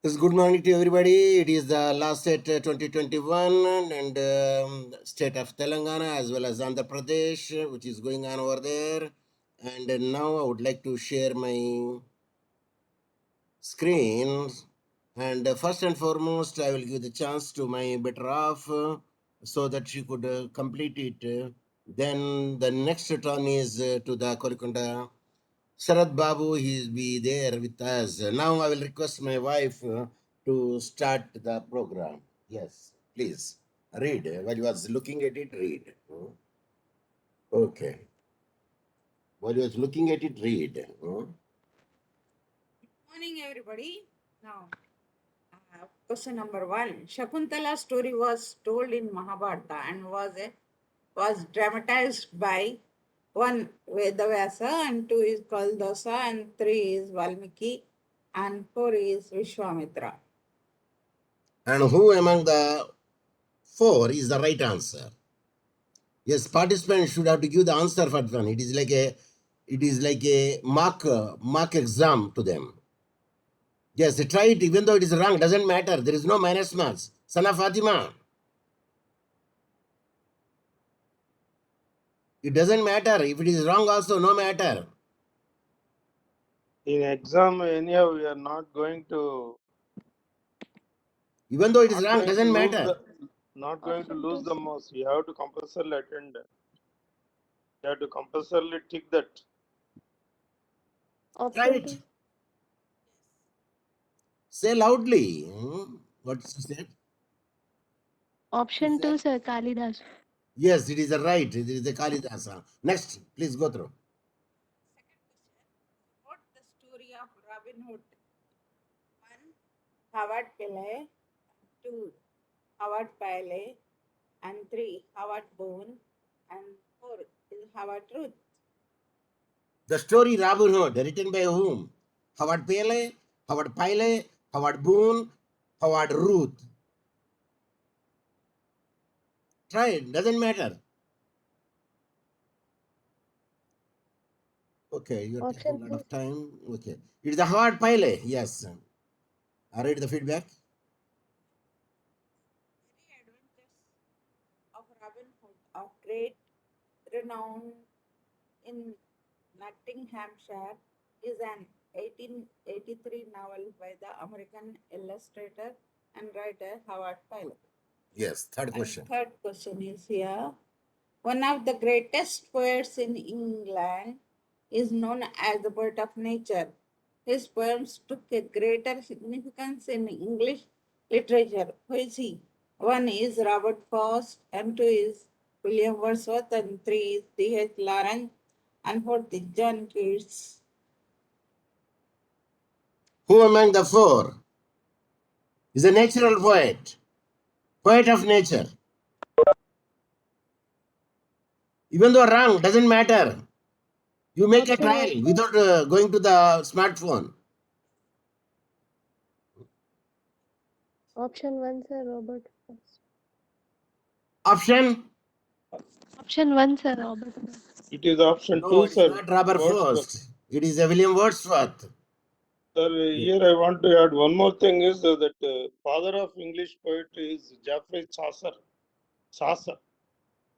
Yes, good morning to everybody. It is the last state 2021 and state of Telangana as well as Andhra Pradesh, which is going on over there. And now I would like to share my screen. And first and foremost, I will give the chance to my better half so that she could complete it. Then the next turn is to the Korikunda Sharad Babu, he'll be there with us. Now I will request my wife to start the program. Yes, please read. While you was looking at it, read. Okay. While you was looking at it, read. Morning, everybody. Now, question number one. Shakuntala's story was told in Mahabharata and was dramatized by one Vedavyasa and two is Kaldasa and three is Valmiki and four is Vishwamitra. And who among the four is the right answer? Yes, participants should have to give the answer for that one. It is like a mark exam to them. Yes, try it even though it is wrong, doesn't matter. There is no minus marks. Sana Fatima. It doesn't matter. If it is wrong also, no matter. In exam, anyhow, we are not going to. Even though it is Not wrong, going to doesn't lose matter. not going to lose the most. You have to compulsorily attend. You have to compulsorily tick that. Try it. Say loudly. What she said? Option 2, sir, Kalidas. Yes, it is the right. It is the Kalidasa. Next, please go through. Second question. What the story of Robin Hood? One, Howard Pillay. Two, Howard Pyle. And three, Howard Boone. And four is Howard Ruth. The story Robin Hood, written by whom? Howard Pele, Howard Pyle, Howard Boone, Howard Ruth. Try it. Doesn't matter. Okay, you're taking a lot of time. Okay. It is the Howard Pyle. Yes. I read the feedback. Very adventures of Robin Hood of great renown in Nottinghamshire is an 1883 novel by the American illustrator and writer Howard Pyle. Yes. Third And question. third question is here. One of the greatest poets in England is known as the poet of nature. His poems took a greater significance in English literature. Who is he? One is Robert Frost, and two is William Wordsworth, and three is D.H. Lawrence, and fourth is John Keats. Who among the four is a natural poet? Poet of nature. Even though wrong, doesn't matter. You make a trial without going to the smartphone. Option 1, sir, Robert Frost. Option? Option 1, sir, Robert Frost. It is option No, 2, it is sir. not Robert Wordsworth. Frost. It is a William Wordsworth. Sir, here I want to add one more thing is that father of English poetry is Geoffrey Chaucer. Chaucer.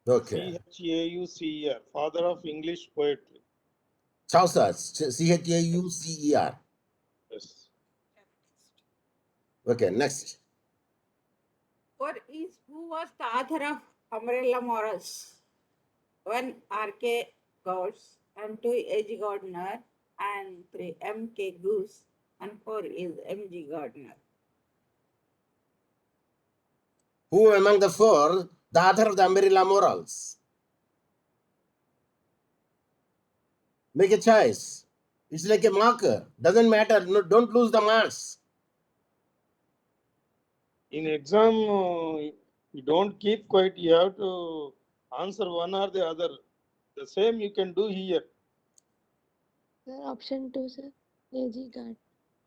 Okay. Chaucer, father of English poetry. Chaucer. Chaucer. Yes. Okay, next. Who was the author of Umbrella Morals? One R.K. Gouts, and two A.G. Gardner, and three M.K. Goose, and four is M.G. Gardner. Who among the four, the author of the Umbrella Morals? Make a choice. It's like a marker. Doesn't matter. No, don't lose the marks. In exam, you don't keep quiet. You have to answer one or the other. The same you can do here. Sir, option 2, sir, A.G. Gardner.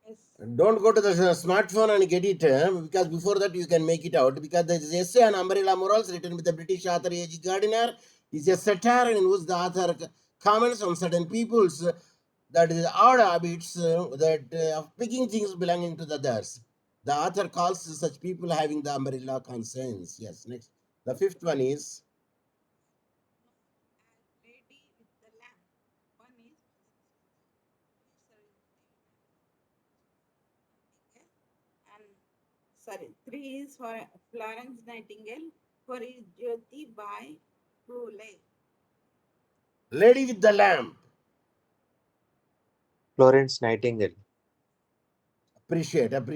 Yes. Don't go to the smartphone and get it because before that you can make it out because there is essay on Umbrella Morals written with the British author A.G. Gardiner. Is a satire in which the author comments on certain people's that is odd habits that of picking things belonging to the others. The author calls such people having the umbrella conscience. Yes, next. The fifth one is as Lady with the Lamp. One is and sorry, three is for Florence Nightingale, four is Jyoti Bai Phule. Lady with the Lamp. Florence Nightingale. Appreciate. That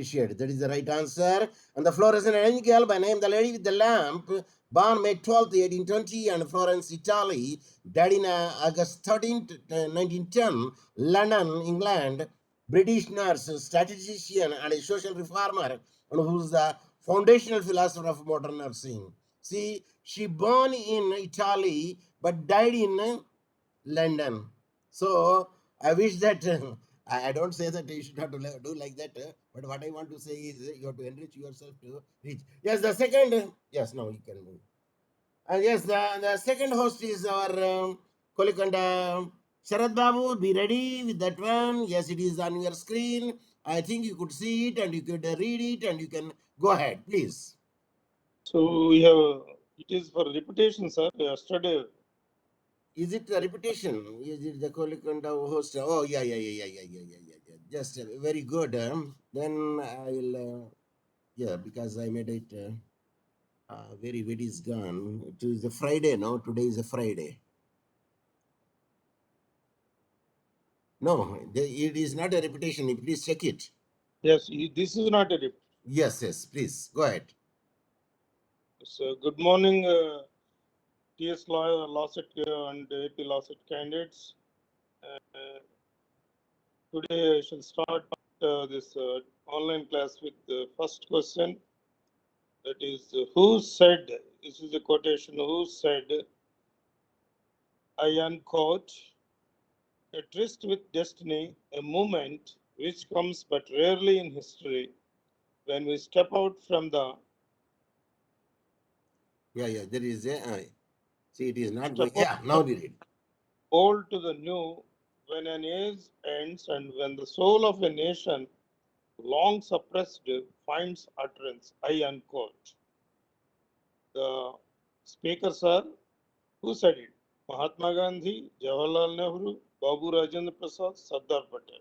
is the right answer. And the Florence Nightingale, by name the Lady with the Lamp, born May 12th, 1820, and Florence, Italy, died in August 13th, 1910, London, England. British nurse, statistician, and a social reformer, and who's the foundational philosopher of modern nursing. See, she born in Italy but died in London. So I wish that I don't say that you should not do like that, but what I want to say is you have to enrich yourself to reach. Yes, the second. Yes, now you can move. And yes, the second host is our Kolikanda Sharad Babu. Be ready with that one. Yes, it is on your screen. I think you could see it and you could read it and you can go ahead, please. So we have, it is for repetition, sir. Yesterday, Is it a repetition? Is it the Kolikanda host? Oh, yeah. Just very good. Then I will, yeah, because I made it very, very is gone. It is a Friday, no? Today is a Friday. No, it is not a repetition. Please check it. yes, this is not a repetition. Yes, please go ahead. So good morning, TS Lawset and AP Lawset candidates. Today I shall start this online class with the first question. That is, who said, this is a quotation, who said, I unquote, a tryst with destiny, a moment which comes but rarely in history, when we step out from the Yeah, there is a, see, it is not step going, yeah, now read it. old to the new, when an age ends and when the soul of a nation long suppressed finds utterance, I unquote. The speakers are, who said it? Mahatma Gandhi, Jawaharlal Nehru, Babu Rajendra Prasad, Sardar Patel.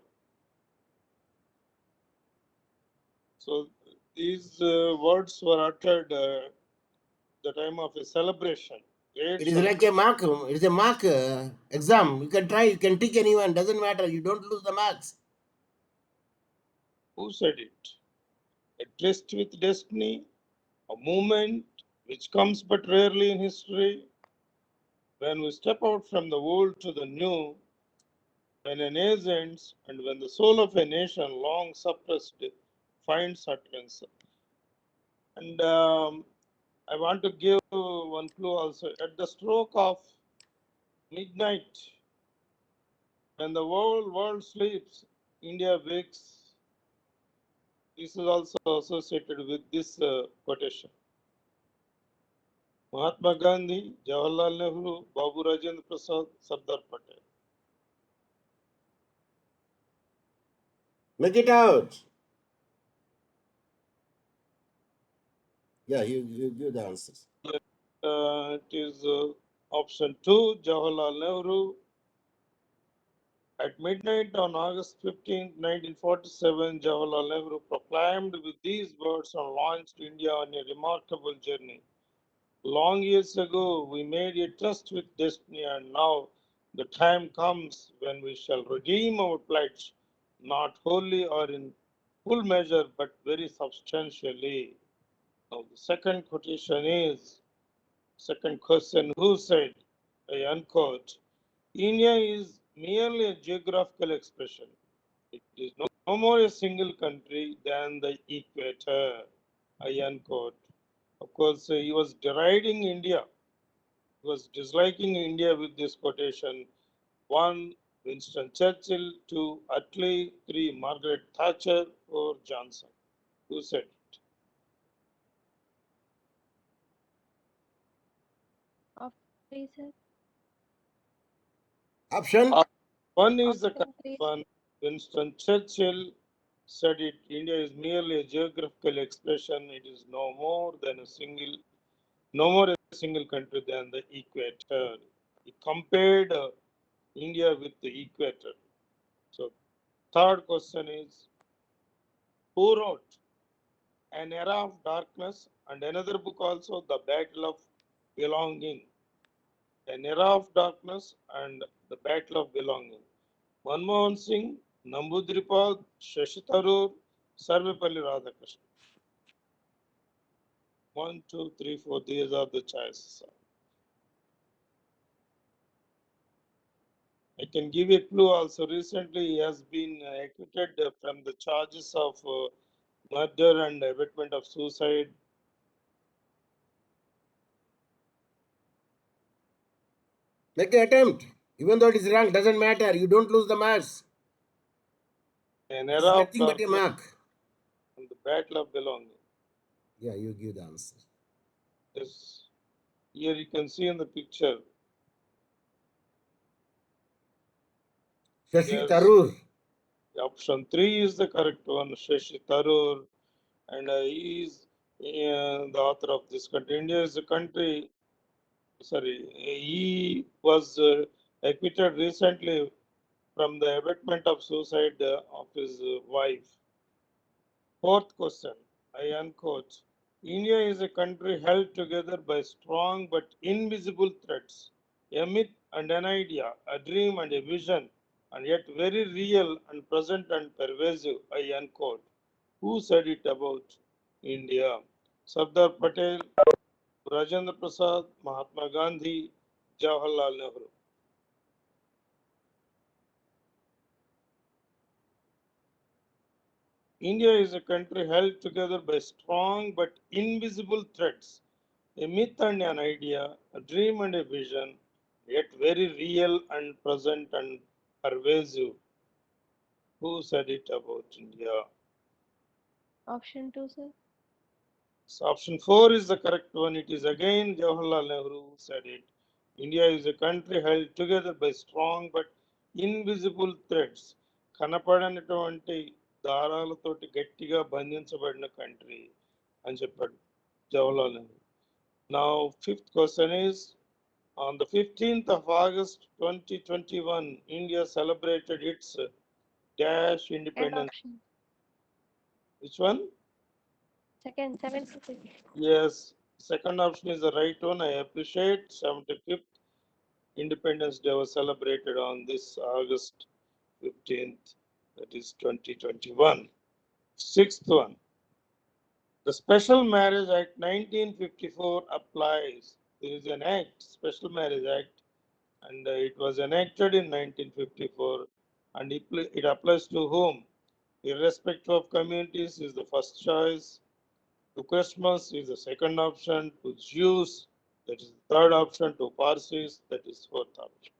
So these words were uttered the time of a celebration. Great It is like a mark. It is a mark exam. You can try. You can tick anyone. Doesn't matter. You don't lose the marks. Who said it? A tryst with destiny, a movement which comes but rarely in history. When we step out from the old to the new, when an age ends and when the soul of a nation long suppressed finds utterance. And I want to give one clue also. At the stroke of midnight, when the whole world sleeps, India wakes. This is also associated with this quotation. Mahatma Gandhi, Jawaharlal Nehru, Babu Rajendra Prasad, Sardar Patel. Make it out. Yeah, you give the answers. It is option 2, Jawaharlal Nehru. At midnight on August 15, 1947, Jawaharlal Nehru proclaimed with these words and launched India on a remarkable journey. Long years ago, we made a trust with destiny, and now the time comes when we shall redeem our pledge, not wholly or in full measure, but very substantially. Now, the second quotation is, second question, who said, I unquote, India is merely a geographical expression. It is no more a single country than the equator. I unquote. Of course, he was deriding India. He was disliking India with this quotation. 1. Winston Churchill. 2. Attlee. 3. Margaret Thatcher. 4. Johnson. Who said it? Option 3, sir. Option. One is the Option correct 3. one. Winston Churchill. said it, India is merely a geographical expression. It is no more a single country than the equator. He compared India with the equator. So, third question is, who wrote An Era of Darkness and another book also, The Battle of Belonging? An Era of Darkness and The Battle of Belonging. Manmohan Singh, Nambudripad, Shashi Tharoor, Sarvepalli Radhakrishnan. 1, 2, 3, 4. These are the choices. I can give a clue also. Recently, he has been acquitted from the charges of murder and abetment of suicide. Make the attempt. Even though it is wrong, doesn't matter. You don't lose the marks. An It's Era of nothing but a Darkness mark. and The Battle of Belonging. Yeah, you give the answer. Yes. Here you can see in the picture. Shashi Yes. Tharoor. Option 3 is the correct one, Shashi Tharoor, and he is the author of this country. India is a country. Sorry, he was acquitted recently from the abetment of suicide of his wife. Fourth question, I unquote. India is a country held together by strong but invisible threads, a myth and an idea, a dream and a vision, and yet very real and present and pervasive, I unquote. Who said it about India? Sardar Patel, Rajendra Prasad, Mahatma Gandhi, Jawaharlal Nehru. India is a country held together by strong but invisible threads, a myth and an idea, a dream and a vision, yet very real and present and pervasive. Who said it about India? Option 2, sir. So option 4 is the correct one. It is again Jawaharlal Nehru who said it. India is a country held together by strong but invisible threads. కనపడనటువంటి దారాలతోటి గట్టిగా బంధించబడిన country అని చెప్పాడు Jawaharlal Nehru. Now, fifth question is, on the 15th of August 2021, India celebrated its dash Second independence. option. Which one? Second, 76. Yes, second option is the right one. I appreciate. 75th Independence Day was celebrated on this August 15th, that is 2021. Sixth one, the Special Marriage Act 1954 applies. There is an act, Special Marriage Act, and it was enacted in 1954, and it applies to whom? Irrespective of communities is the first choice. To Christmas is the second option. To Jews, that is the third option. To Parsis, that is fourth option.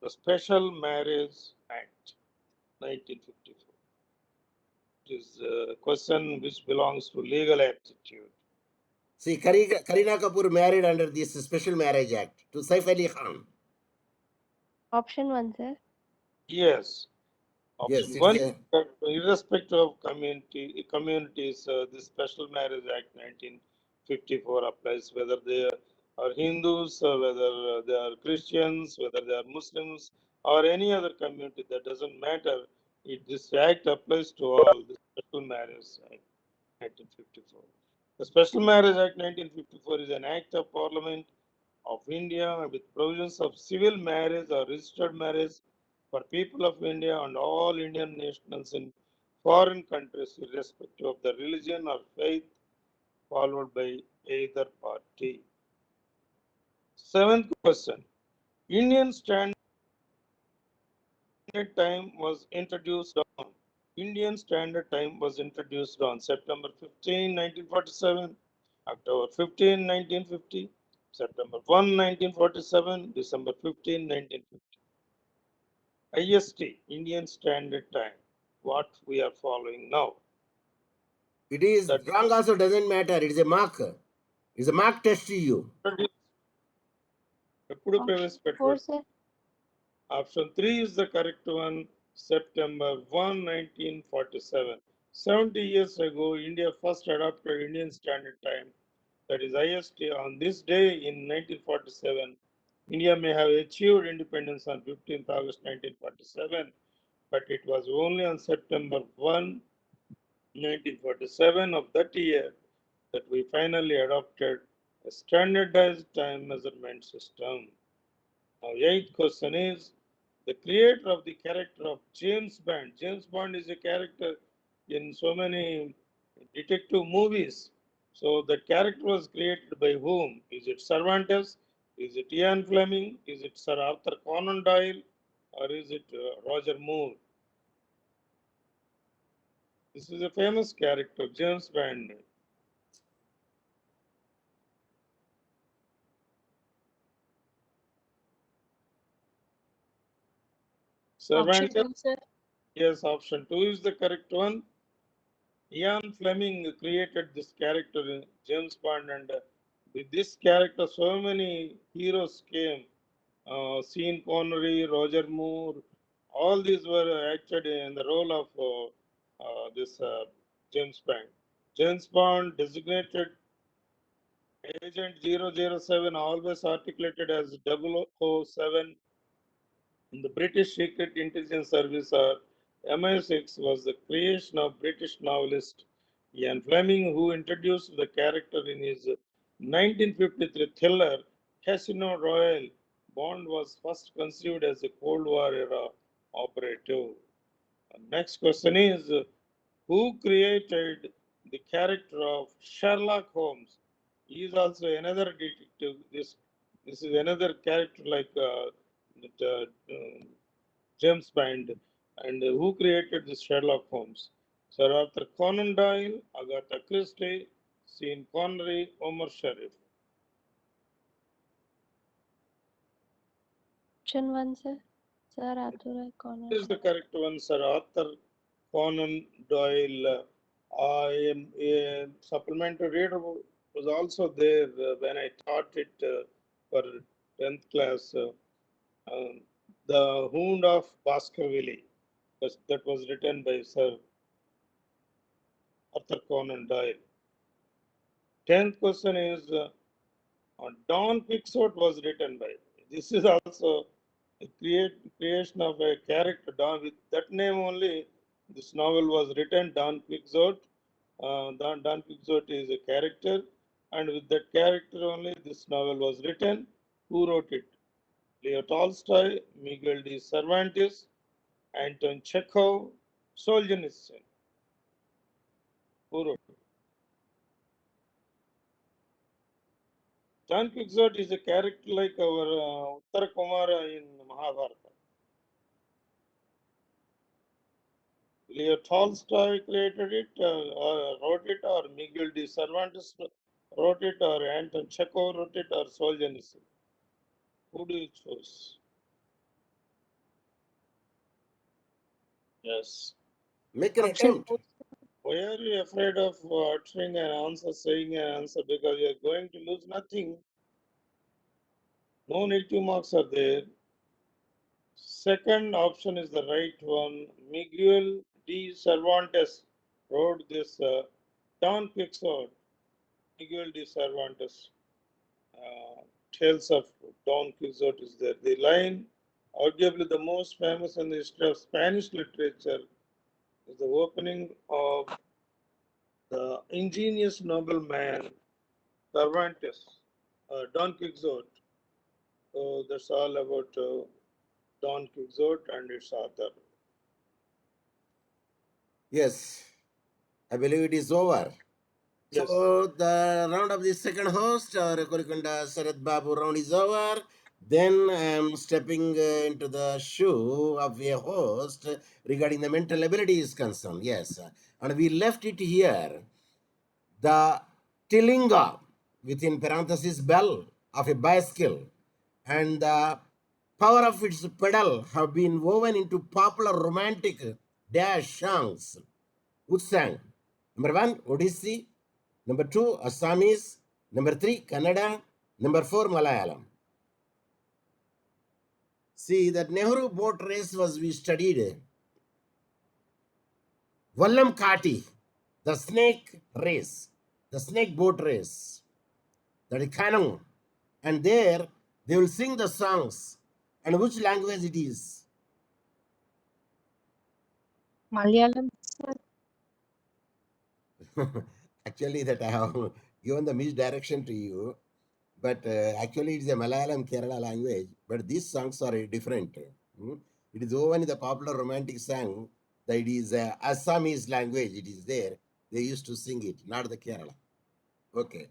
The Special Marriage Act, 1954. It is a question which belongs to legal aptitude. See, Kareena Kapoor married under this Special Marriage Act to Saif Ali Khan. Option 1, sir. Yes. Yes, Option it one, is irrespective of communities, the Special Marriage Act 1954 applies, whether they are Hindus, whether they are Christians, whether they are Muslims, or any other community. That doesn't matter. This act applies to all. The Special Marriage Act 1954. The Special Marriage Act 1954 is an act of Parliament of India with provisions of civil marriage or registered marriage for people of India and all Indian nationals in foreign countries, irrespective of the religion or faith followed by either party. Seventh question. Indian Standard Time was introduced on September 15, 1947, October 15, 1950, September 1, 1947, December 15, 1950. IST, Indian Standard Time, what we are following now. It is That wrong also doesn't matter. It is a mark. It's a mark test to you. ఎప్పుడు Option 4, ప్రవేశపెట్టబడి sir. Option 3 is the correct one. September 1, 1947. 70 years ago, India first adopted Indian Standard Time, that is IST. On this day in 1947, India may have achieved independence on 15th August 1947, but it was only on September 1, 1947 of that year that we finally adopted a standardized time measurement system. Now, eighth question is the creator of the character of James Bond. James Bond is a character in so many detective movies. So that character was created by whom? Is it Cervantes? Is it Ian Fleming? Is it Sir Arthur Conan Doyle? Or is it Roger Moore? This is a famous character, James Bond. Option Cervantes? 2, sir. Yes, option 2 is the correct one. Ian Fleming created this character in James Bond, and with this character, so many heroes came. Sean Connery, Roger Moore, all these were acted in the role of this James Bond. James Bond, designated Agent 007, always articulated as 007 in the British Secret Intelligence Service, or MI6, was the creation of British novelist Ian Fleming, who introduced the character in his 1953 thriller Casino Royale. Bond was first conceived as a Cold War era operative. Next question is who created the character of Sherlock Holmes? He is also another detective. This is another character like James Bond. And who created this Sherlock Holmes? Sir Arthur Conan Doyle, Agatha Christie, Sean Connery, Omar Sharif. Option 1, sir. Sir Arthur Conan This is the Doyle. correct one, Sir Arthur Conan Doyle. A supplementary reader was also there when I taught it for 10th class. Um, the Hound of Baskerville. That was written by Sir Arthur Conan Doyle. 10th question is Don Quixote was written by. This is also a creation of a character. Don, with that name only, this novel was written. Don Quixote. Don Quixote is a character, and with that character only, this novel was written. Who wrote it? Leo Tolstoy, Miguel de Cervantes, Anton Chekhov, Solzhenitsyn. Who wrote it? Don Quixote is a character like our Uttara Kumara in Mahabharata. Leo Tolstoy created it, wrote it, or Miguel de Cervantes wrote it, or Anton Chekhov wrote it, or Solzhenitsyn. Who do you choose? Yes. Make an Option attempt. 2. Why are you afraid of uttering an answer, saying an answer? Because you are going to lose nothing. No negative marks are there. Second option is the right one. Miguel de Cervantes wrote this Don Quixote. Miguel de Cervantes. Tales of Don Quixote is there. The line, arguably the most famous in the history of Spanish literature, is the opening of the ingenious nobleman Cervantes, Don Quixote. So that's all about Don Quixote and its author. Yes, I believe it is over. Yes. So the round of the second host, or Kolikunda Sarath Babu round is over. Then I am stepping into the shoe of a host regarding the mental ability is concerned. Yes, and we left it here. The tilinga, within parenthesis bell, of a bicycle and the power of its pedal have been woven into popular romantic dash songs. Utsang. Number 1, Odissi. Number 2, Assamese. Number 3, Kannada. Number 4, Malayalam. See, that Nehru boat race was we studied Vallam Kati, the snake race, the snake boat race, that is Kanang. And there they will sing the songs. And which language it is? Malayalam, sir. Actually, that I have given the misdirection to you, but actually it is a Malayalam Kerala language, but these songs are different. Hmm? It is woven in the popular romantic song that it is Assamese language, it is there. They used to sing it, not the Kerala. Okay.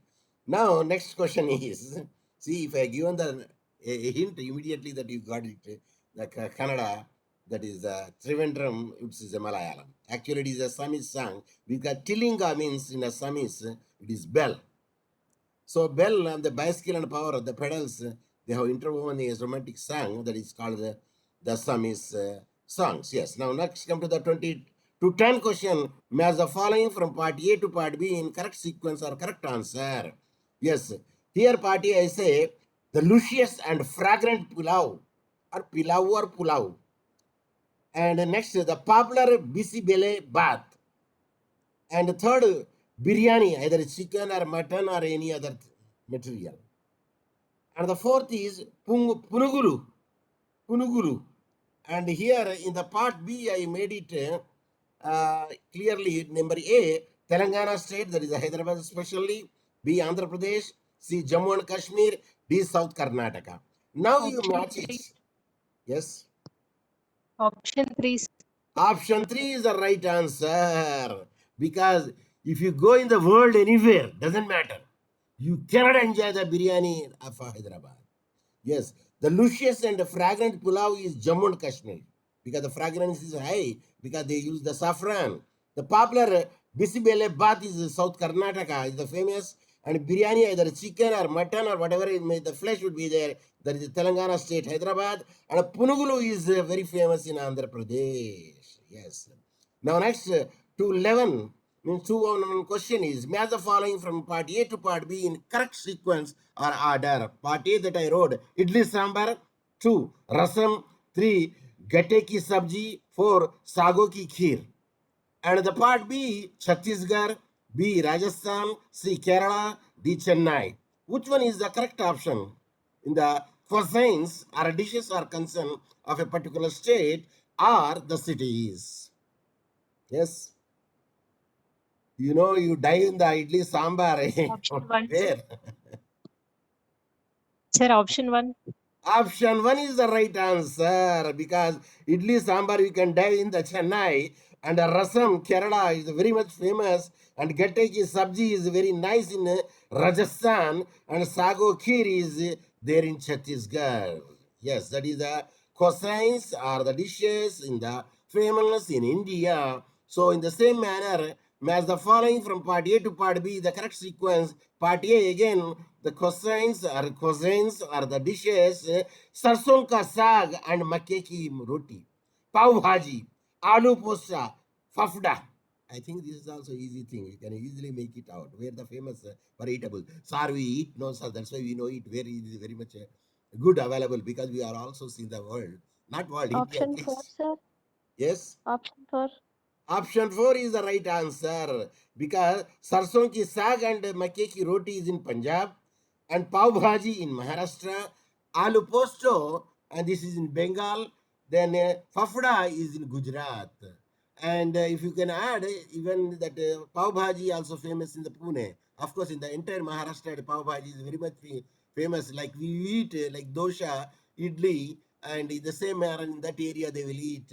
Now, next question is, see, if I given a hint immediately that you got it, the Kannada, that is Trivandrum, it is a Malayalam. Actually, it is a Assamese song, because Tilinga means in Assamese, it is bell. So bell and the bicycle and power of the pedals, they have interwoven a romantic song that is called the Assamese songs. Yes. Now next come to the 20 to 10 question. Match the following from part A to part B in correct sequence or correct answer. Yes. Here part A I say the luscious and fragrant pilau or pulau. And next the popular bisi bele bath. And the third biryani, either chicken or mutton or any other material. And the fourth is punugulu. Punugulu. And here in the part B, I made it clearly. Number A, Telangana state, that is Hyderabad especially. B, Andhra Pradesh. C, Jammu and Kashmir. D, South Karnataka. Now you Option match it. 3. Yes. Option 3, sir. Option 3 is the right answer. Because if you go in the world anywhere, doesn't matter. You cannot enjoy the biryani of Hyderabad. Yes, the luscious and fragrant pulao is Jammu and Kashmir because the fragrance is high because they use the saffron. The popular bisibele bath is South Karnataka, is the famous, and biryani either chicken or mutton or whatever it may, the flesh would be there. That is Telangana state, Hyderabad, and punugulu is very famous in Andhra Pradesh. Yes. Now next 211 means 211 question is match the following from part A to part B in correct sequence or order. Part A that I wrote idli sambar, 2 rasam, 3 gatte ki sabji, 4 sago ki kheer. And the part B Chhattisgarh, B Rajasthan, C Kerala, D Chennai. Which one is the correct option? In the cuisines or dishes or concern of a particular state or the cities. Yes. You know, you dive in the idli sambar. Option 1, sir. Where? Sir, option 1. Option 1 is the right answer because idli sambar you can dive in the Chennai and the rasam Kerala is very much famous and gatte ki sabji is very nice in Rajasthan and sago kheer is there in Chhattisgarh. Yes, that is the cuisines or the dishes in the famous in India. So in the same manner, match the following from part A to part B, the correct sequence. Part A again, the cuisines are the dishes, sarson ka saag and makke ki roti, pav bhaji, aloo posta, fafda. I think this is also easy thing. You can easily make it out. Where the famous for eatable. Sir, we eat. No, sir. That's why we know it very much good available because we are also seeing the world. Not world, India. Option 4, sir. Yes. Option 4. Option 4 is the right answer because sarson ki saag and makke ki roti is in Punjab and pav bhaji in Maharashtra, aloo posto and this is in Bengal, then fafda is in Gujarat. And if you can add even that pav bhaji also famous in the Pune. Of course, in the entire Maharashtra, the pav bhaji is very much famous. Like we eat like dosha, idli, and in the same manner in that area they will eat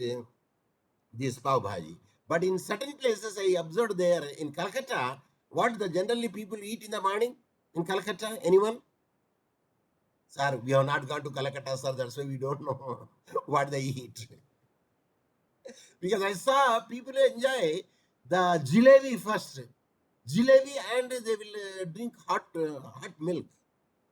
this pav bhaji. But in certain places, I observed there in Calcutta, what the generally people eat in the morning in Calcutta? Anyone? Sir, we have not gone to Calcutta, sir. That's why we don't know what they eat. Because I saw people enjoy the jalebi first. Jalebi and they will drink hot milk.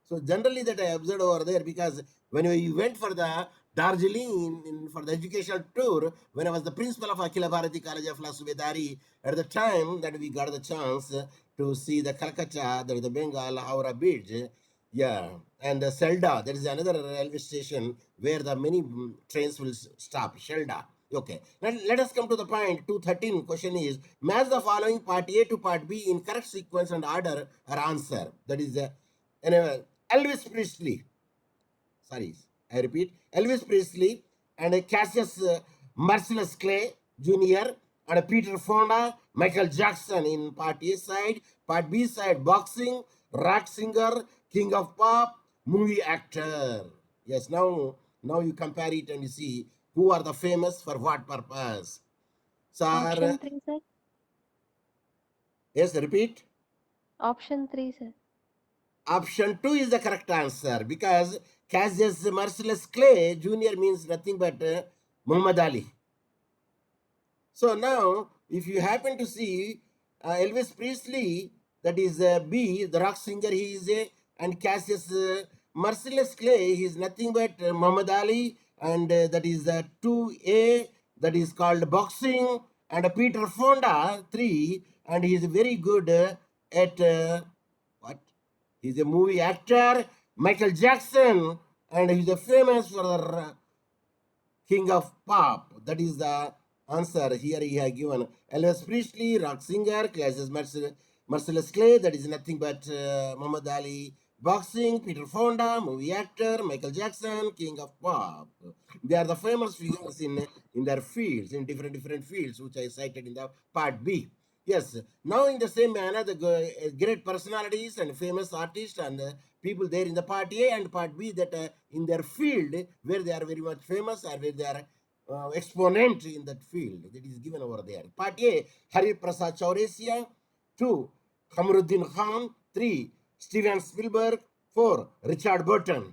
So generally that I observed over there because when we went for the Darjeeling for the educational tour, when I was the principal of Akhila Bharati College of La Subedari, at the time that we got the chance to see the Calcutta, the Bengal, Howrah Bridge, yeah, and the Selda, there is another railway station where the many trains will stop, Shelda. Okay. Let us come to the point. 213 question is, match the following part A to part B in correct sequence and order or answer. That is anyway, Elvis Presley. Sorry, I repeat. Elvis Presley and Cassius Marcellus Clay Jr. and Peter Fonda, Michael Jackson in part A side. Part B side, boxing, rock singer, king of pop, movie actor. Yes, now you compare it and you see who are the famous for what purpose. Sir, Option 3, sir. yes, repeat. Option 3, sir. Option 2 is the correct answer because Cassius Marcellus Clay Jr. means nothing but Muhammad Ali. So now, if you happen to see Elvis Presley, that is B, the rock singer, he is a, and Cassius Marcellus Clay, he is nothing but Muhammad Ali, and that is 2A, that is called boxing, and Peter Fonda, 3, and he is very good at what? He's a movie actor, Michael Jackson, and he's famous for the king of pop. That is the answer here he has given. Elvis Presley, rock singer, classes Marcellus Clay, that is nothing but Muhammad Ali. Boxing, Peter Fonda, movie actor, Michael Jackson, king of pop. They are the famous figures in their fields, in different fields, which I cited in the part B. Yes, now in the same manner, the great personalities and famous artists and people there in the part A and part B that in their field where they are very much famous or where they are exponent in that field that is given over there. Part A, Hari Prasad Chaurasia. 2, Kamaruddin Khan. 3, Steven Spielberg. 4, Richard Burton.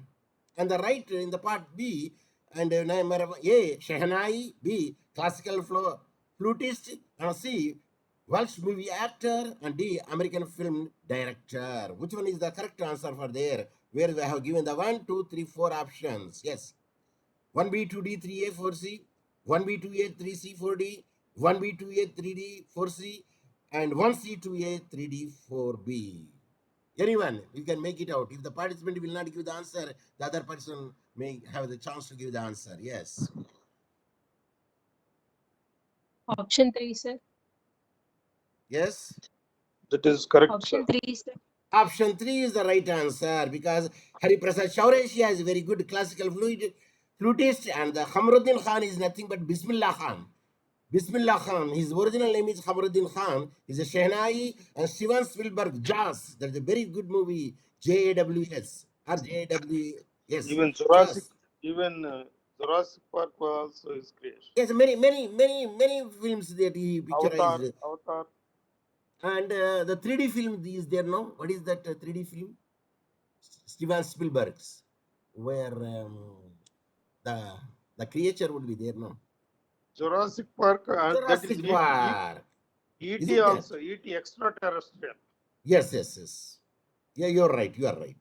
And the right in the part B and number A, Shehnai. B, classical flutist. And C, Welsh movie actor, and D, American film director. Which one is the correct answer for there? Where we have given the 1, 2, 3, 4 options. Yes. 1B, 2D, 3A, 4C, 1B, 2A, 3C, 4D, 1B, 2A, 3D, 4C, and 1C, 2A, 3D, 4B. Anyone, you can make it out. If the participant will not give the answer, the other person may have the chance to give the answer. Yes. Option 3, sir. Yes. That is correct, sir. Option 3, sir. Option 3 is the right answer because Hari Prasad Chaurasia is a very good classical flutist, and the Khamruddin Khan is nothing but Bismillah Khan. Bismillah Khan, his original name is Khamruddin Khan. He's a Shehnai and Steven Spielberg Jaws. That's a very good movie. JAWS or JAWS. Even Jaws. Jurassic Park was also his creation. Yes, many films that he picturized. Avatar. And the 3D film is there now. What is that 3D film? Steven Spielberg's, where the creature would be there now. Jurassic Park and that is Jurassic Park. Is it ET there? also, ET extraterrestrial. Yes. Yeah, you're right.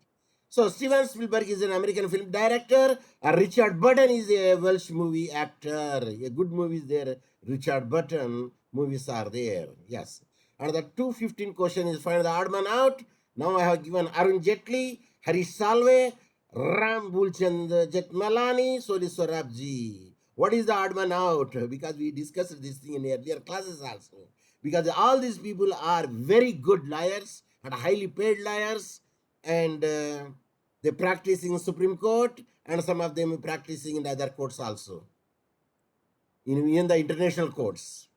So Steven Spielberg is an American film director. Richard Burton is a Welsh movie actor. A good movies there. Richard Burton movies are there. Yes. And the 215 question is find the odd man out. Now I have given Arun Jaitley, Harish Salve, Ram Bulchand Jetmalani, Soli Sorabji. What is the odd man out? Because we discussed this thing in earlier classes also. Because all these people are very good liars and highly paid liars, and they practice in Supreme Court, and some of them practicing in other courts also, in the international courts.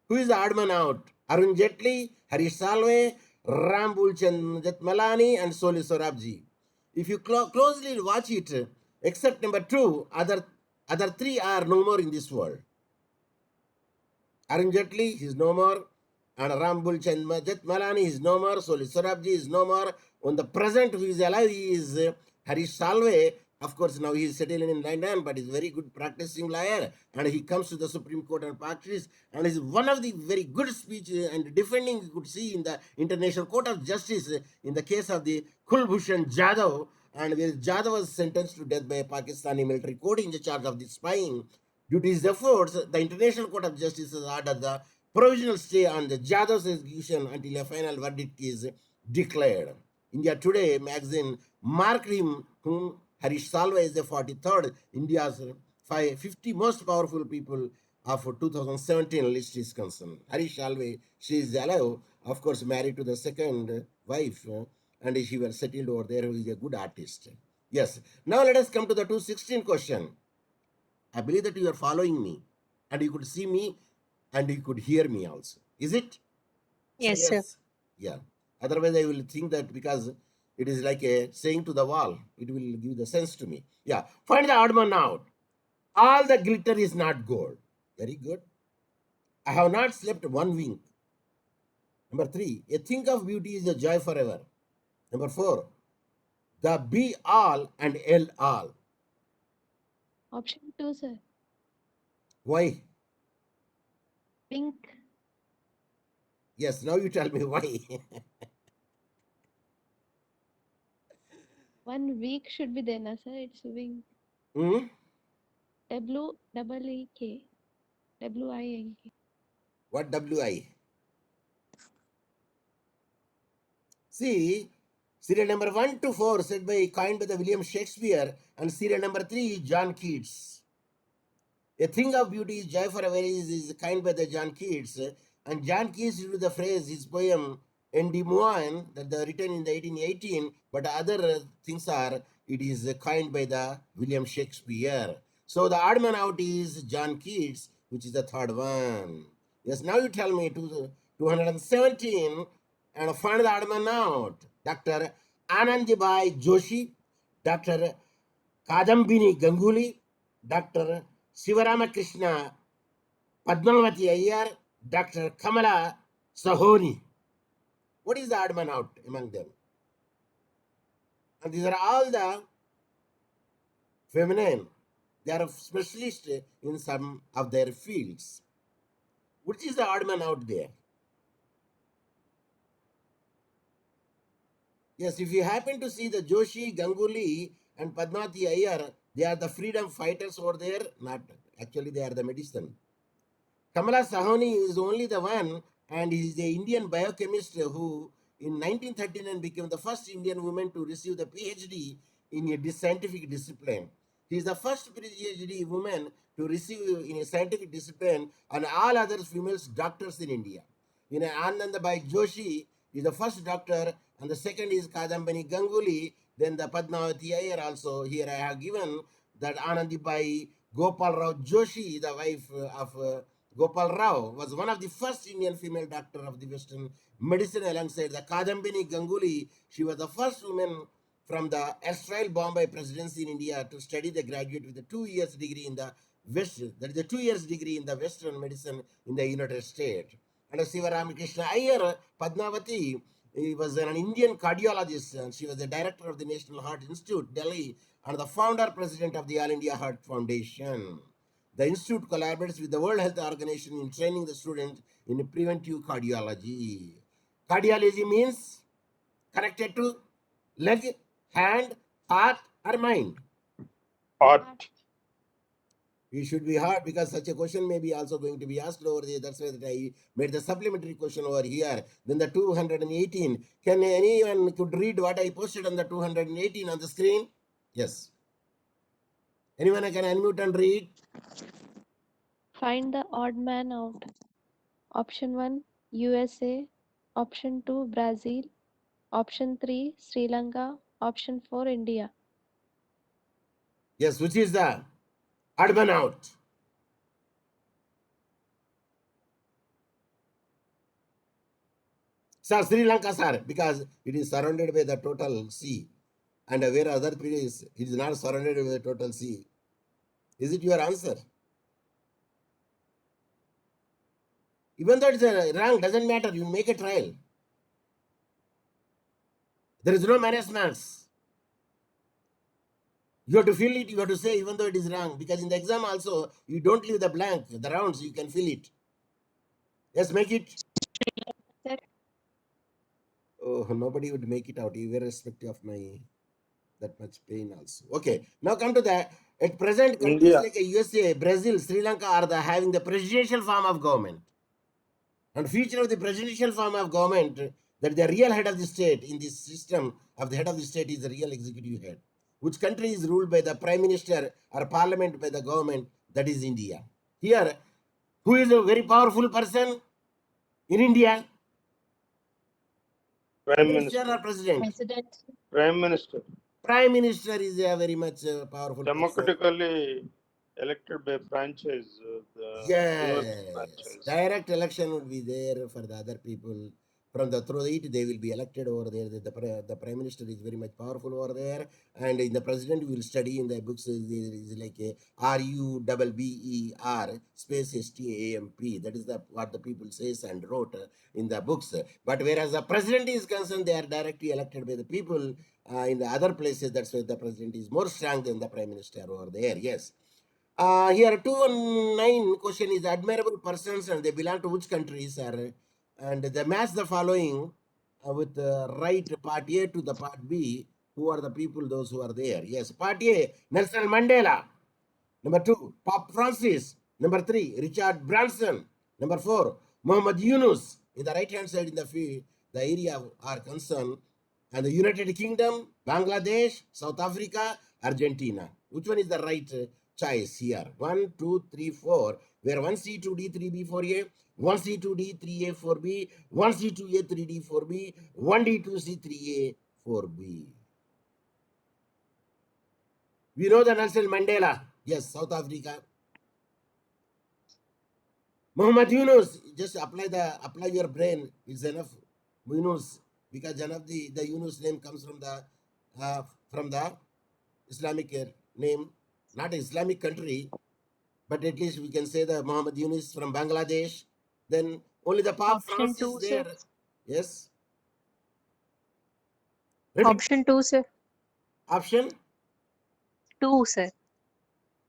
Who is the odd man out? Arun Jaitley, Harish Salve, Ram Bulchand Jetmalani, and Soli Sorabji. If you closely watch it, except number 2, other 3 are no more in this world. Arun Jaitley is no more, and Ram Bulchand Jetmalani is no more, Soli Sorabji is no more. On the present, who is alive, he is Harish Salve. Of course, now he is settled in London, but he's a very good practicing lawyer, and he comes to the Supreme Court and practice, and is one of the very good speech and defending you could see in the International Court of Justice in the case of the Kulbhushan Jadhav, and where Jadhav was sentenced to death by a Pakistani military court in the charge of the spying. Due to his efforts, the International Court of Justice has ordered the provisional stay on the Jadhav's execution until a final verdict is declared. India Today magazine marked him, whom Harish Salve is the 43rd India's 50 most powerful people of 2017 list is concerned. Harish Alve, she is alive, of course, married to the second wife, and she was settled over there, who is a good artist. Yes. Now let us come to the 216 question. I believe that you are following me, and you could see me, and you could hear me also. Is it? Yes, sir. Yeah. Otherwise, I will think that because it is like a saying to the wall, it will give the sense to me. Yeah. Find the odd man out. All the glitter is not gold. Very good. I have not slept one wink. Number 3, a thing of beauty is a joy forever. Number 4, the be all and L all. Option 2, sir. Why? Pink. Yes, now you tell me why. 1 week should be there, na, sir. It's wing. Hmm? W-E-E-K. W-I-N-K. What WI? See, serial number 1 to 4 said by coined by the William Shakespeare, and serial number 3 John Keats. A thing of beauty is joy forever is kind by the John Keats, and John Keats used the phrase his poem Endymion that the written in the 1818, but other things are it is coined by the William Shakespeare. So the odd man out is John Keats, which is the third one. Yes, now you tell me 217 and find the odd man out. Dr. Anandibai Joshi, Dr. Kadambini Ganguly, Dr. Sivaramakrishna Padmavati Iyer, Dr. Kamala Sahoni. What is the odd man out among them? And these are all the feminine. They are specialists in some of their fields. Which is the odd man out there? Yes, if you happen to see the Joshi, Ganguly, and Padmavati Iyer, they are the freedom fighters over there. Not actually, they are the medicine. Kamala Sahoni is only the one, and he is the Indian biochemist who, in 1939, became the first Indian woman to receive the PhD in a scientific discipline. He is the first PhD woman to receive in a scientific discipline, and all other female doctors in India. Anandabai Joshi is the first doctor, and the second is Kadambani Ganguly. Then the Padmavati Iyer also. Here I have given that Anandibai Gopal Rao Joshi, the wife of Gopal Rao, was one of the first Indian female doctor of the Western medicine alongside the Kadambini Ganguly. She was the first woman from the erstwhile Bombay presidency in India to study the graduate with a 2 years degree in the West, that is a 2 years degree in the Western medicine in the United States. And Sivaramakrishna Iyer, Padmavati, he was an Indian cardiologist, and she was the director of the National Heart Institute, Delhi, and the founder president of the All India Heart Foundation. The institute collaborates with the World Health Organization in training the students in preventive cardiology. Cardiology means connected to leg, hand, heart, or mind. Art. It should be hard because such a question may be also going to be asked over there. That's why that I made the supplementary question over here. Then the 218. Can anyone could read what I posted on the 218 on the screen? Yes. Anyone can unmute and read? Find the odd man out. Option 1, USA. Option 2, Brazil. Option 3, Sri Lanka. Option 4, India. Yes, which is the odd man out? Sir, Sri Lanka, sir, because it is surrounded by the total sea. And where other place, it is not surrounded by the total sea. Is it your answer? Even though it's wrong, doesn't matter. You make a trial. There is no management. You have to fill it, you have to say even though it is wrong. Because in the exam also, you don't leave the blank. The rounds, you can fill it. Yes, make it. Sir. Oh, nobody would make it out, irrespective of my that much pain also. Okay, now come to that. At present, countries India. like USA, Brazil, Sri Lanka are having the presidential form of government. And future of the presidential form of government, that the real head of the state in this system of the head of the state is the real executive head. which country is ruled by the prime minister or parliament by the government, that is India. Here, who is a very powerful person in India? Prime Minister or Minister. president? President. Prime Minister. Prime minister is a very much powerful person. Democratically elected by franchise, the universal Yes, franchise. direct election would be there for the other people. From the through it, they will be elected over there. The prime minister is very much powerful over there, and in the president we will study in the books is like a RUBBER space STAMP. That is the what the people says and wrote in the books. But whereas the president is concerned, they are directly elected by the people. In the other places, that's why the president is more strong than the prime minister over there. Yes. Here 219 question is admirable persons and they belong to which countries are, and they match the following with the right part A to the part B. Who are the people, those who are there? Yes, part A, Nelson Mandela. Number 2, Pope Francis. Number 3, Richard Branson. Number 4, Muhammad Yunus. In the right hand side in the field, the area are concerned, and the United Kingdom, Bangladesh, South Africa, Argentina. Which one is the right choice here? 1, 2, 3, 4. Where 1C, 2D, 3B, 4A, 1C, 2D, 3A, 4B, 1C, 2A, 3D, 4B, 1D, 2C, 3A, 4B. We know the Nelson Mandela. Yes, South Africa. Muhammad Yunus, just apply your brain. It's enough. Yunus, because enough the Yunus name comes from the Islamic name, not Islamic country, but at least we can say the Muhammad Yunus from Bangladesh. Then only the Pope Option Francis 2, there. sir. Yes. Repeat. Option 2, sir. Option. 2, sir.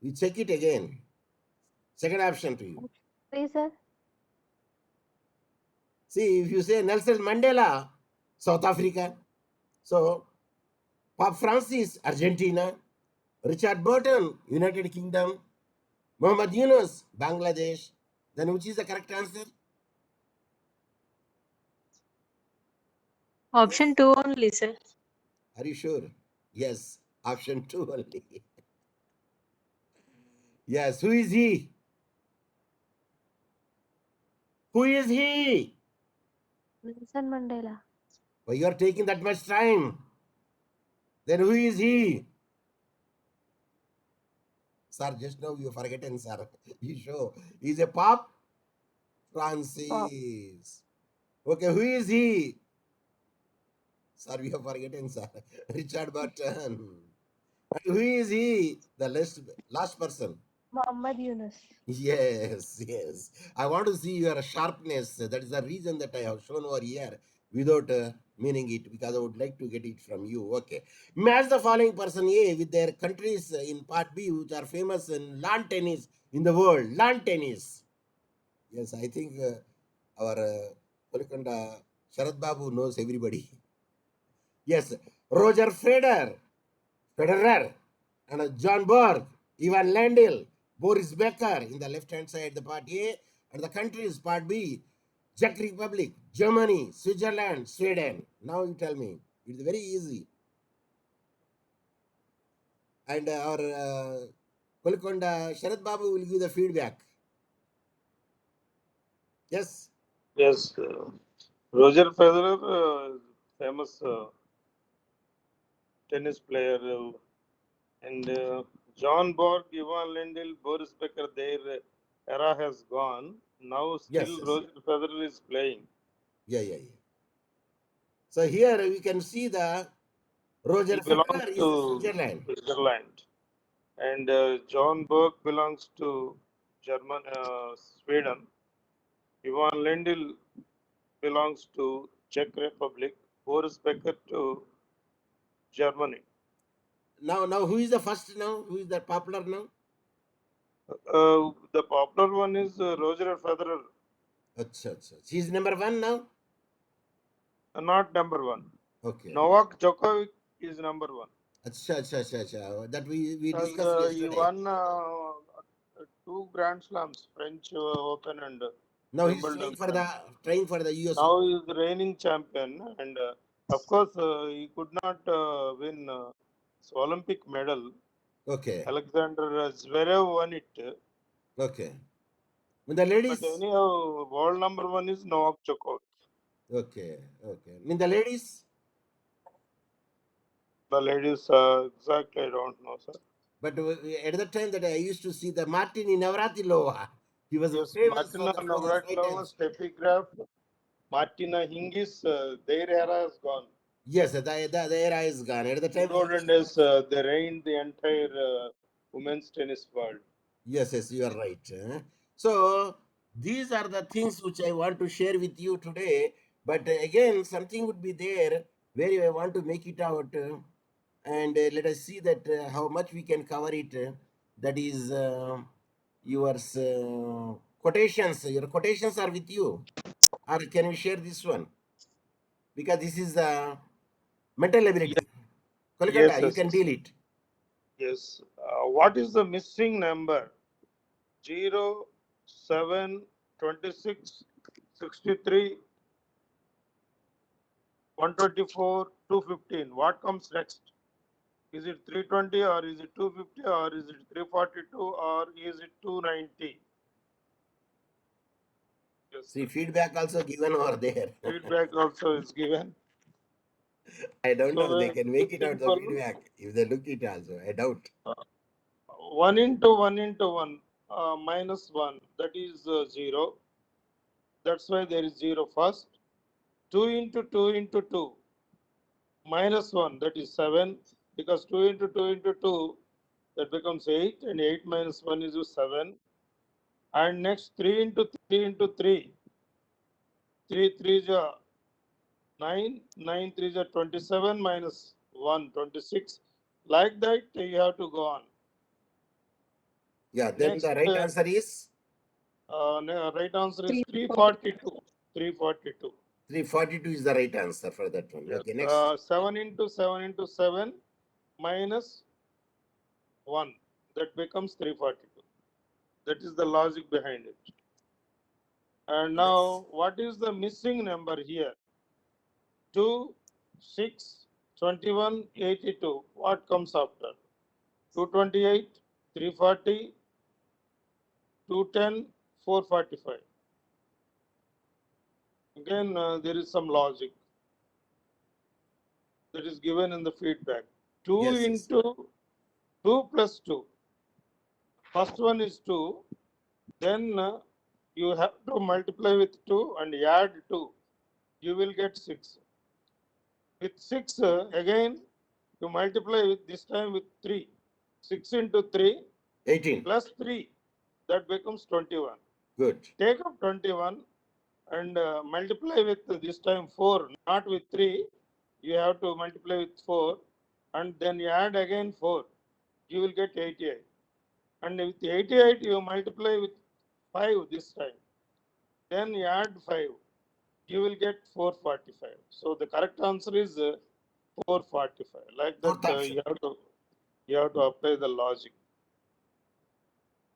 We check it again. Second option to you. Three, sir. See, if you say Nelson Mandela, South Africa. So, Pope Francis, Argentina. Richard Burton, United Kingdom. Muhammad Yunus, Bangladesh. Then which is the correct answer? Option 2 only, sir. Are you sure? Yes, option 2 only. Yes, who is he? Who is he? Nelson Mandela. Why you are taking that much time? Then who is he? Sir, just now you forgotten, sir. You show. He's a Pope Francis. Okay, who is he? Sir, we have forgotten, sir. Richard Burton. And who is he? The last person. Muhammad Yunus. Yes, yes. I want to see your sharpness. That is the reason that I have shown over here without meaning it, because I would like to get it from you. Okay. Match the following person A with their countries in part B, which are famous in lawn tennis in the world. Lawn tennis. Yes, I think our Polikonda Sharad Babu knows everybody. Yes, Roger Federer, and John Borg, Ivan Lendl, Boris Becker in the left-hand side, the part A, and the countries, part B, Czech Republic, Germany, Switzerland, Sweden. Now you tell me. It's very easy. And our Polikonda Sharad Babu will give the feedback. Yes? Yes, Roger Federer, famous tennis player, and John Borg, Ivan Lendl, Boris Becker, their era has gone. Now still Yes. Roger Federer is playing. Yeah. So here we can see the Roger He belongs Federer is to Switzerland. Switzerland, and John Borg belongs to Sweden. Ivan Lendl belongs to Czech Republic. Boris Becker to Germany. Now who is the first now? Who is the popular now? The popular one is Roger Federer, Achha. She's number 1 now? not number one. Okay. Novak Djokovic is number one. Achha. That we And discussed he yesterday. won 2 Grand Slams, French Open and Now he's Wimbledon. trying for the US. Now he is reigning champion, and of course he could not win So Olympic medal, Okay. Alexander Zverev won it. Okay. The ladies. But anyhow, world number one is Novak Djokovic. Okay. Okay. The ladies. The ladies, exactly, I don't know, sir. But at the time that I used to see the Martin Navratilova, he was Yes, famous Martina for the Navratilova, fighters. Steffi Graf, Martina Hingis, their era is gone. Yes, the era is gone. At the time, Tudor and they reigned the entire women's tennis world. yes, you are right. So these are the things which I want to share with you today. But again, something would be there where I want to make it out, and let us see that how much we can cover it. That is your quotations. Your quotations are with you, or can we share this one? Because this is mental ability. Kolkanda, Yes, you yes, can yes. deal it. Yes. What is the missing number? 0, 7, 26, 63, 124, 215. What comes next? Is it 320 or is it 250 or is it 342 or is it 290? Yes, See, sir. feedback also given over there. Feedback also is given. I don't know. They So can very make it out the simple. feedback if they look it also. I doubt. 1 into 1 into 1 minus 1, that is 0. That's why there is 0 first. 2 into 2 into 2 minus 1, that is 7. Because 2 into 2 into 2, that becomes 8. And 8 minus 1 is 7. And next 3 into 3 into 3. 3 3 is 9. 9 3 is 27 minus 1, 26. Like that, you have to go on. Yeah, then Next, the right answer is right answer is 342. 342. 342. 342 is the right answer for that one. Yes. Okay, next. 7 into 7 into 7 minus 1. That becomes 342. That is the logic behind it. And now, what is the missing number here? 2, 6, 21, 82. What comes after? 228, 340, 210, 445. Again, there is some logic that is given in the feedback. 2 Yes, yes. into 2 plus 2. First one is 2. Then you have to multiply with 2 and add 2. You will get 6. With 6, again, you multiply with this time with 3. 6 into 3 18. plus 3. That becomes 21. Good. Take up 21 and multiply with this time 4, not with 3. You have to multiply with 4 and then you add again 4. You will get 88. And with 88, you multiply with 5 this time. Then you add 5. You will get 445. So the correct answer is 445. Like that, Fourth option. you have to apply the logic.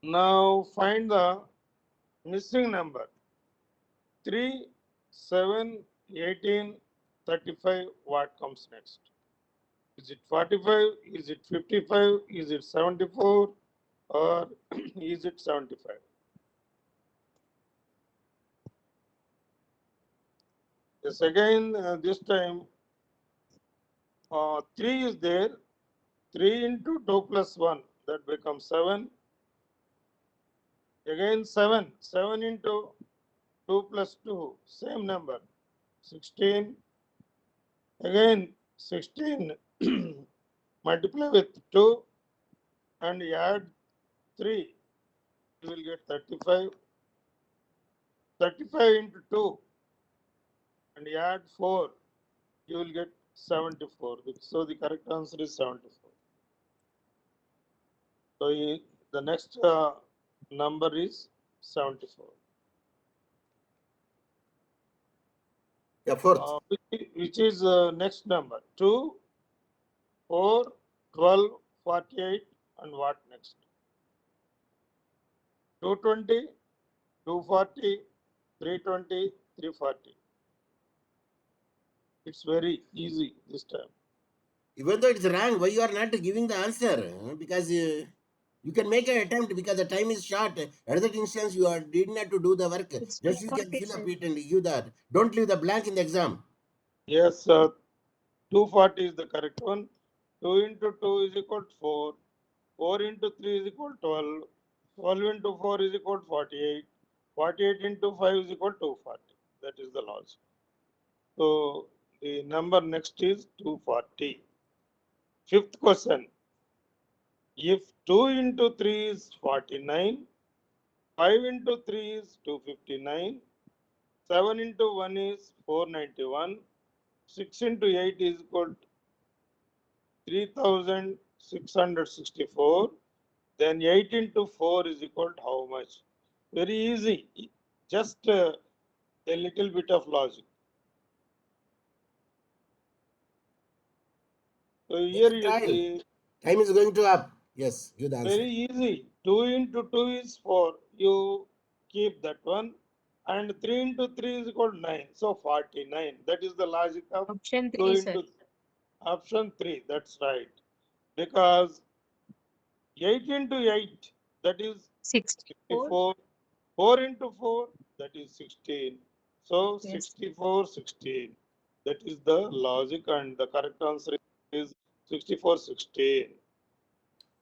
Now find the missing number. 3, 7, 18, 35. What comes next? Is it 45? Is it 55? Is it 74? Or is it 75? Yes, again, this time 3 is there. 3 into 2 plus 1, that becomes 7. Again 7. 7 into 2 plus 2, same number, 16. Again 16, multiply with 2 and add 3, you will get 35. 35 into 2 and add 4, you will get 74. So the correct answer is 74. So the next number is 74. Yeah, fourth. Which is next number? 2, 4, 12, 48, and what next? 220, 240, 320, 340. It's very easy this time. Even though it's wrong, why you are not giving the answer? Because you can make an attempt because the time is short. At that instance, you did not to do the work. It's Just you can 240, fill up sir. it and give that. Don't leave the blank in the exam. Yes, 240 is the correct one. 2 into 2 is equal to 4. 4 into 3 is equal to 12. 12 into 4 is equal to 48. 48 into 5 is equal to 240. That is the logic. So the number next is 240. Fifth question. If 2 into 3 is 49, 5 into 3 is 259, 7 into 1 is 491, 6 into 8 is equal to 3664, then 8 into 4 is equal to how much? Very easy, just a little bit of logic. So here you Time. see, Time is going to up. Yes, give the answer. very easy. 2 into 2 is 4. You keep that one. And 3 into 3 is equal to 9. So 49. That is the logic of Option 2 3, sir. into option 3. That's right. Because 8 into 8, that is 64. 64. 4 into 4, that is 16. So Yes. 64, 16. That is the logic, and the correct answer is 64, 16.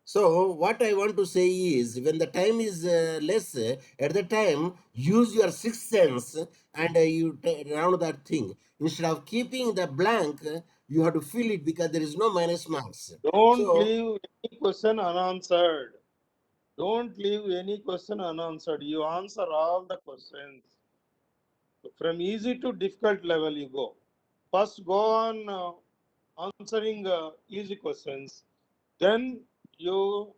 So what I want to say is, when the time is less, at the time use your sixth sense and you round that thing. Instead of keeping the blank, you have to fill it because there is no minus marks. Don't So leave any question unanswered. Don't leave any question unanswered. You answer all the questions. From easy to difficult level, you go. First, go on answering easy questions. Then you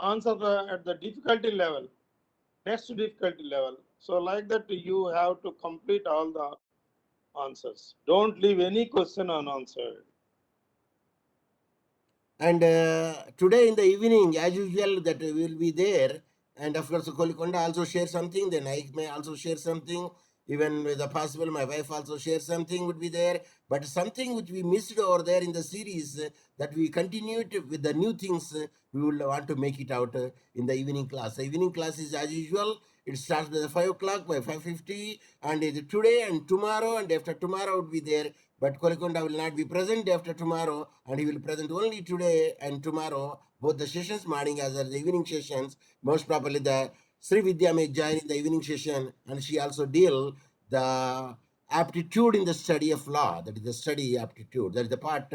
answer at the difficulty level, next difficulty level. So, like that, you have to complete all the answers. Don't leave any question unanswered. and today in the evening, as usual, that will be there. And of course, Kolikonda also share something. Then I may also share something. Even with the possible, my wife also share something would be there. But something which we missed over there in the series that we continued with the new things, we will want to make it out in the evening class. The evening class is as usual. It starts by the 5 o'clock by 5:50, and today and tomorrow and after tomorrow would be there. But Kolikonda will not be present after tomorrow, and he will present only today and tomorrow, both the sessions, morning as well as the evening sessions. Most probably the Sri Vidya may join in the evening session, and she also deal the aptitude in the study of law. That is the study aptitude. That is the part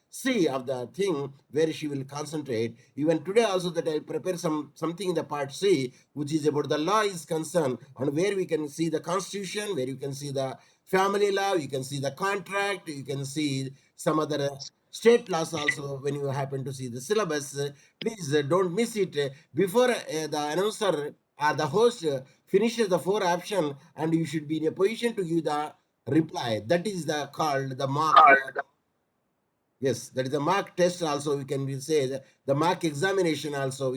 C of the thing where she will concentrate. Even today also that I prepare something in the part C, which is about the law is concerned, and where we can see the constitution, where you can see the family law, you can see the contract, you can see some other state laws also when you happen to see the syllabus. Please don't miss it before the announcer or the host finishes the 4 option, and you should be in a position to give the reply. That is the called the mock. Yes, that is the mock test also. We can say the mock examination also.